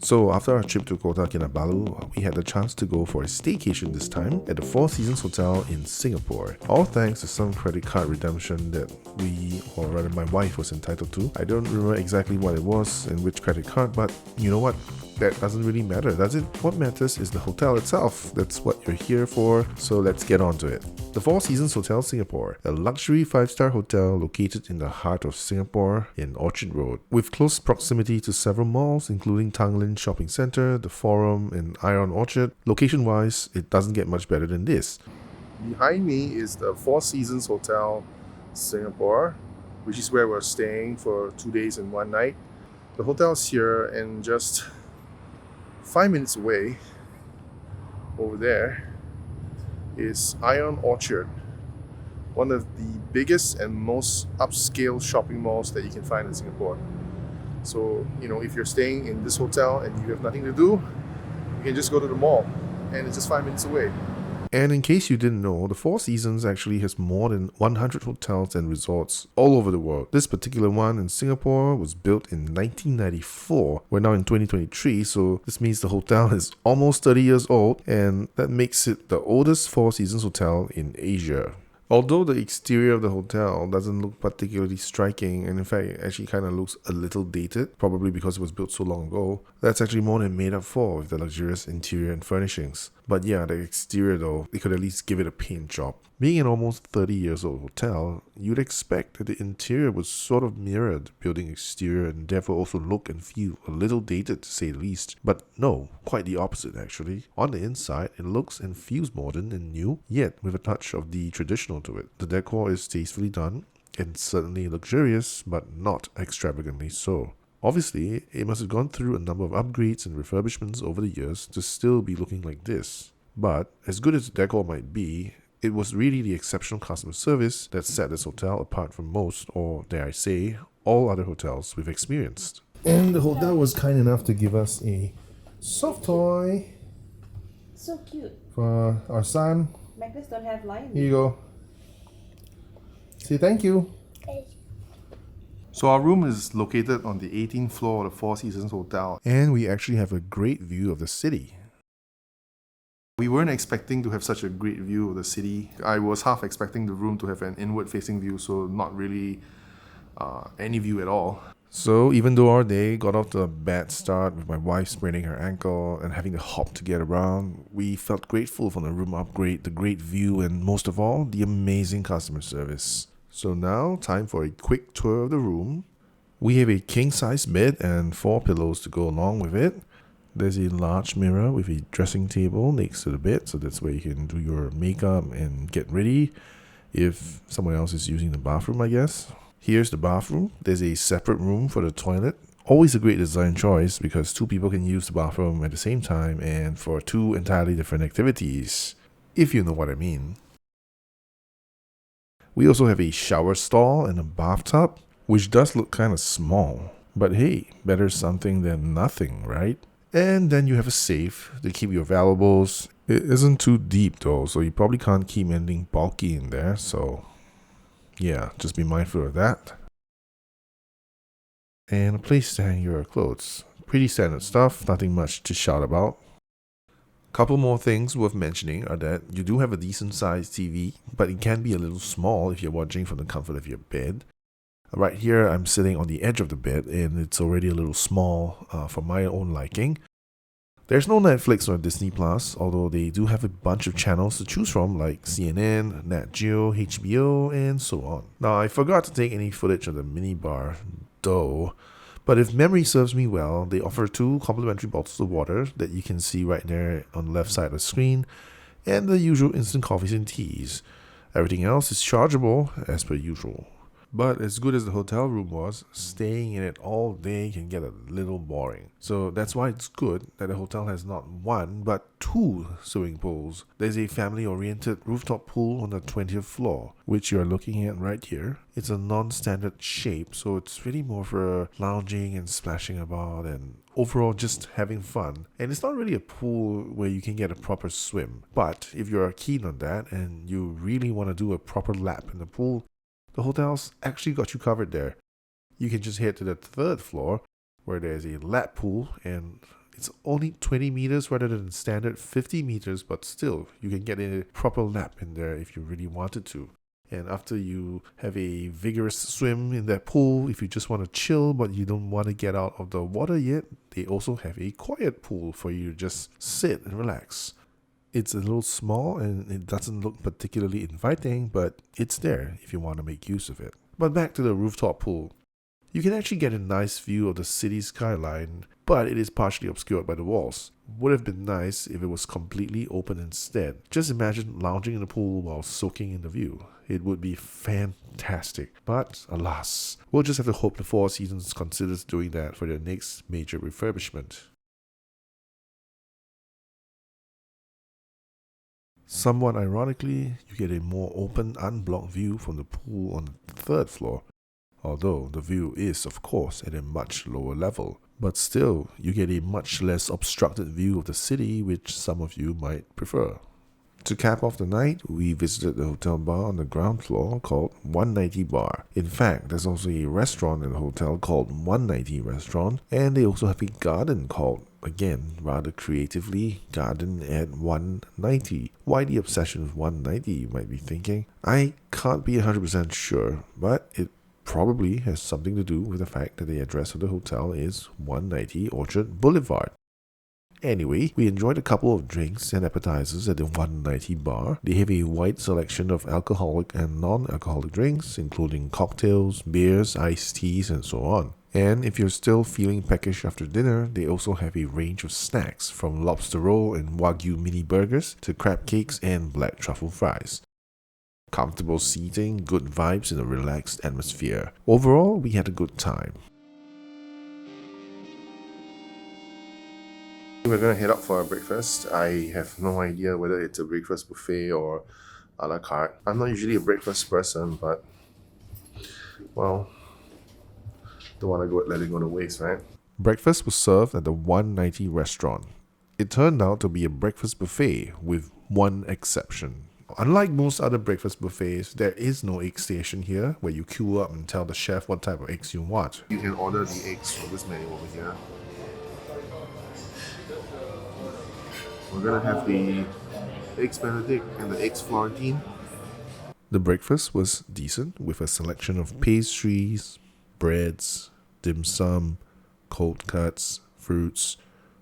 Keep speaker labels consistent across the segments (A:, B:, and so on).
A: So after our trip to Kota Kinabalu, we had the chance to go for a staycation this time at the Four Seasons Hotel in Singapore. All thanks to some credit card redemption that we, or rather my wife, was entitled to. I don't remember exactly what it was and which credit card, but you know what? That doesn't really matter, does it? What matters is the hotel itself. That's what you're here for, so let's get on to it. The Four Seasons Hotel Singapore, a luxury 5-star hotel located in the heart of Singapore in Orchard Road, with close proximity to several malls including Tanglin Shopping Centre, the Forum and Ion Orchard. Location-wise, it doesn't get much better than this. Behind me is the Four Seasons Hotel Singapore, which is where we're staying for 2 days and 1 night. The hotel's here and just 5 minutes away over there is Ion Orchard, one of the biggest and most upscale shopping malls that you can find in Singapore. So, if you're staying in this hotel and you have nothing to do, you can just go to the mall and it's just 5 minutes away. And in case you didn't know, the Four Seasons actually has more than 100 hotels and resorts all over the world. This particular one in Singapore was built in 1994. We're now in 2023, so this means the hotel is almost 30 years old, and that makes it the oldest Four Seasons hotel in Asia. Although the exterior of the hotel doesn't look particularly striking, and in fact it actually kind of looks a little dated, probably because it was built so long ago, that's actually more than made up for with the luxurious interior and furnishings. But yeah, the exterior though, they could at least give it a paint job. Being an almost 30 years old hotel, you'd expect that the interior would sort of mirror the building exterior and therefore also look and feel a little dated to say the least. But no, quite the opposite actually. On the inside, it looks and feels modern and new, yet with a touch of the traditional to it. The decor is tastefully done and certainly luxurious, but not extravagantly so. Obviously, it must have gone through a number of upgrades and refurbishments over the years to still be looking like this. But as good as the decor might be, it was really the exceptional customer service that set this hotel apart from most, or dare I say, all other hotels we've experienced. And the hotel was kind enough to give us a soft toy.
B: So cute.
A: For our son.
B: Magnets don't have lines.
A: Here you go. Say thank you. So our room is located on the 18th floor of the Four Seasons Hotel, and we actually have a great view of the city. We weren't expecting to have such a great view of the city. I was half expecting the room to have an inward-facing view, so not really any view at all. So even though our day got off to a bad start with my wife spraining her ankle and having to hop to get around, we felt grateful for the room upgrade, the great view, and most of all, the amazing customer service. So now, time for a quick tour of the room. We have a king-size bed and 4 pillows to go along with it. There's a large mirror with a dressing table next to the bed, so that's where you can do your makeup and get ready if someone else is using the bathroom, I guess. Here's the bathroom. There's a separate room for the toilet. Always a great design choice because 2 people can use the bathroom at the same time and for 2 entirely different activities, if you know what I mean. We also have a shower stall and a bathtub, which does look kind of small. But hey, better something than nothing, right? And then you have a safe to keep your valuables. It isn't too deep though, so you probably can't keep anything bulky in there, so yeah, just be mindful of that. And a place to hang your clothes. Pretty standard stuff, nothing much to shout about. Couple more things worth mentioning are that you do have a decent sized TV, but it can be a little small if you're watching from the comfort of your bed. Right here, I'm sitting on the edge of the bed and it's already a little small for my own liking. There's no Netflix or Disney Plus, although they do have a bunch of channels to choose from like CNN, Nat Geo, HBO, and so on. Now, I forgot to take any footage of the minibar, though. But if memory serves me well, they offer 2 complimentary bottles of water that you can see right there on the left side of the screen, and the usual instant coffees and teas. Everything else is chargeable as per usual. But as good as the hotel room was, staying in it all day can get a little boring. So that's why it's good that the hotel has not 1, but 2 swimming pools. There's a family-oriented rooftop pool on the 20th floor, which you're looking at right here. It's a non-standard shape, so it's really more for lounging and splashing about and overall just having fun. And it's not really a pool where you can get a proper swim. But if you're keen on that and you really want to do a proper lap in the pool, the hotel's actually got you covered there. You can just head to the 3rd floor where there's a lap pool and It's only 20 meters rather than standard 50 meters, but still, you can get a proper lap in there if you really wanted to. And after you have a vigorous swim in that pool, if you just want to chill but you don't want to get out of the water yet, they also have a quiet pool for you to just sit and relax. It's a little small and it doesn't look particularly inviting, but it's there if you want to make use of it. But back to the rooftop pool. You can actually get a nice view of the city skyline, but it is partially obscured by the walls. Would have been nice if it was completely open instead. Just imagine lounging in the pool while soaking in the view. It would be fantastic. But alas, we'll just have to hope the Four Seasons considers doing that for their next major refurbishment. Somewhat ironically, you get a more open, unblocked view from the pool on the third floor. Although the view is, of course, at a much lower level. But still, you get a much less obstructed view of the city, which some of you might prefer. To cap off the night, we visited the hotel bar on the ground floor called 190 Bar. In fact, there's also a restaurant in the hotel called 190 Restaurant, and they also have a garden called, again, rather creatively, Garden at 190. Why the obsession with 190, you might be thinking? I can't be 100% sure, but it probably has something to do with the fact that the address of the hotel is 190 Orchard Boulevard. Anyway, we enjoyed a couple of drinks and appetizers at the 190 bar. They have a wide selection of alcoholic and non-alcoholic drinks, including cocktails, beers, iced teas, and so on. And if you're still feeling peckish after dinner, they also have a range of snacks, from lobster roll and wagyu mini burgers to crab cakes and black truffle fries. Comfortable seating, good vibes, and a relaxed atmosphere. Overall, we had a good time. We're going to head out for our breakfast. I have no idea whether it's a breakfast buffet or a la carte. I'm not usually a breakfast person, but, well, don't want to let it go to waste, right? Breakfast was served at the 190 restaurant. It turned out to be a breakfast buffet with one exception. Unlike most other breakfast buffets, there is no egg station here where you queue up and tell the chef what type of eggs you want. You can order the eggs from this menu over here. We're gonna have the eggs Benedict and the eggs Florentine. The breakfast was decent with a selection of pastries, breads, dim sum, cold cuts, fruits,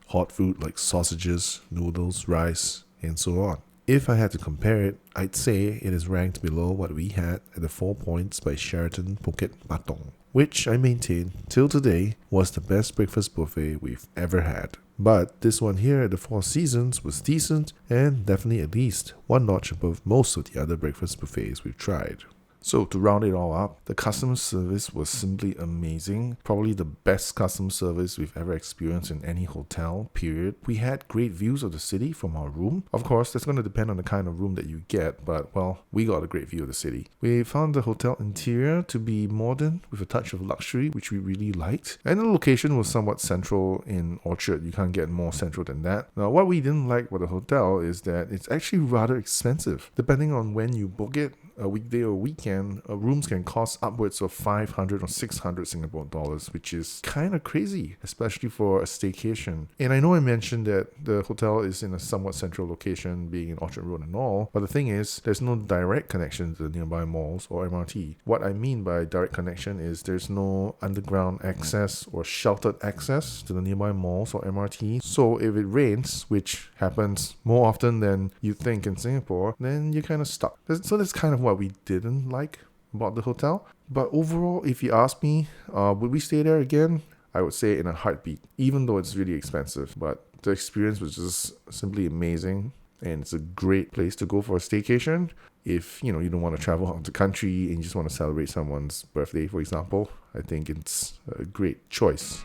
A: hot food like sausages, noodles, rice, and so on. If I had to compare it, I'd say it is ranked below what we had at the 4 Points by Sheraton Phuket Patong, which I maintain till today was the best breakfast buffet we've ever had. But this one here at the Four Seasons was decent and definitely at least one notch above most of the other breakfast buffets we've tried. So to round it all up, the customer service was simply amazing. Probably the best customer service we've ever experienced in any hotel, period. We had great views of the city from our room. Of course, that's going to depend on the kind of room that you get, but well, we got a great view of the city. We found the hotel interior to be modern with a touch of luxury, which we really liked. And the location was somewhat central in Orchard. You can't get more central than that. Now, what we didn't like about the hotel is that it's actually rather expensive. Depending on when you book it, a weekday or weekend, rooms can cost upwards of 500 or 600 Singapore dollars, which is kind of crazy, especially for a staycation. And I know I mentioned that the hotel is in a somewhat central location, being in Orchard Road and all, but the thing is, there's no direct connection to the nearby malls or MRT. What I mean by direct connection is there's no underground access or sheltered access to the nearby malls or MRT. So if it rains, which happens more often than you think in Singapore, then you're kind of stuck. So that's kind of what we didn't like about the hotel. But overall, if you ask me, would we stay there again? I would say in a heartbeat, even though it's really expensive. But the experience was just simply amazing, and it's a great place to go for a staycation. If you don't want to travel out of the country and you just want to celebrate someone's birthday, for example, I think it's a great choice.